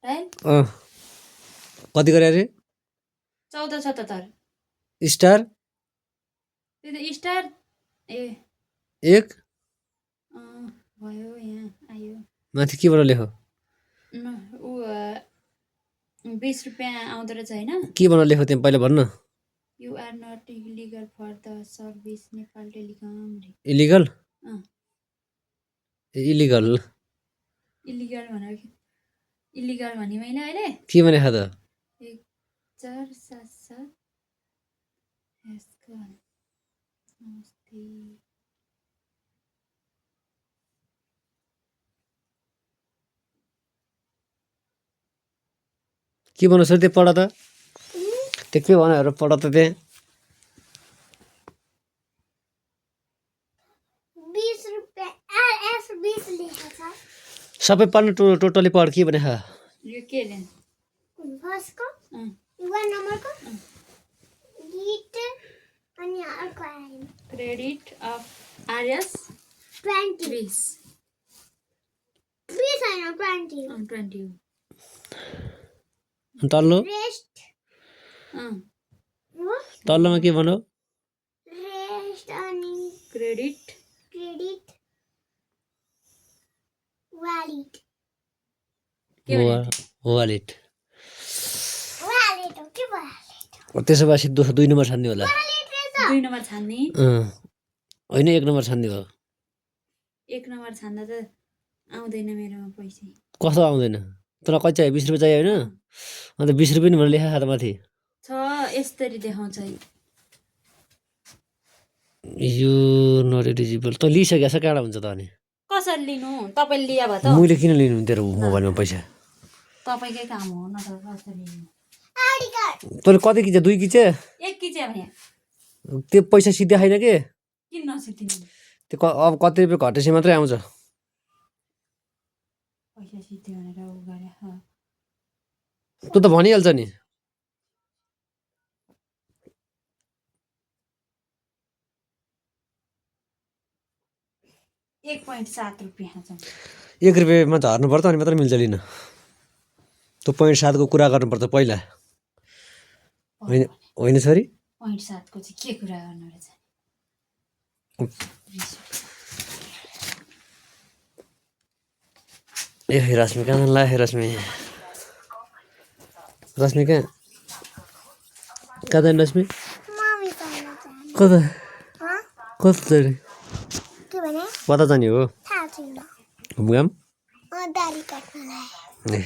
dial कति गरे अरे 1477 स्टार त्यो त स्टार ए 1 भयो यहाँ आयो माथि केबाट लेख ऊ 20 रुपैयाँ आउँदो रहेछ होइन के भनेर लेख त्यहाँ पहिला भन्न you are not illegal for the service Nepal telecom illegal uh illegal illegal भनेर इलिगल भने मैले अहिले के भने खा त 1477 यसको नमस्ते के भन्नु सर त्यो पढ त त्यो के भनेर पढ त त्यहाँ 20 रुपैयाँ एस 20 लेखा छ सबै पढ्नु टोटली पढ के भने खा यो के रे फर्स्टको 1 नम्बरको गिट अनि अर्को आयो क्रेडिट अफ आरएस 20 20 छैन 20 20 तल्लो रेस्ट तल्लोमा के भन्नु रेस्ट अनि क्रेडिट वालिट वालेट वालिट हो के वालिट त्यसो भए 2 नम्बर छान्ने होला 2 नम्बर छान्ने होइन 1 नम्बर छान्ने हो 1 नम्बर छान्दा त आउँदैन मेरोमा पैसा कस्तो आउँदैन तँलाई कति चाहियो 20 रुपियाँ चाहियो होइन अन्त 20 रुपियाँ नि भनेर लेखा खाता माथि छ यसरी देखाउँछ यो नट एलिजिबल त लिइसकेको छ कहाँबाट हुन्छ त अनि कसरी लिनु तपाईले लिया भए त मैले किन लिनु तेरो मोबाइलमा पैसा तपाईकै काम हो न त कसरी लिनु आइडी कार्ड तैँले कति किन्छ 2 किन्छ एक किचे भने त्यो पैसा सिधै छैन के किन नसितिनु त्यो अब कति रुपियाँ घटेपछि मात्रै आउँछ पैसा सित्यो भनेर उ गरे तँ त भनिहाल्छ नि 1.7 रुपैयाँ छ 1 रुपियाँमा झर्नु पर्छ अनि मात्रै मिल्छ लिन त्यो 0.7 को कुरा गर्नुपर्छ पहिला होइन छोरी 0.7 को चाहिँ के कुरा गर्नु रहेछ ए रश्मि कहाँ जानु लाग्यो रश्मि कहाँ जानु रश्मि मम्मी पाउन जाने कता ह जाने के भने कता जाने हो थाहा छैन घुमघाम दारी काट्नलाई ए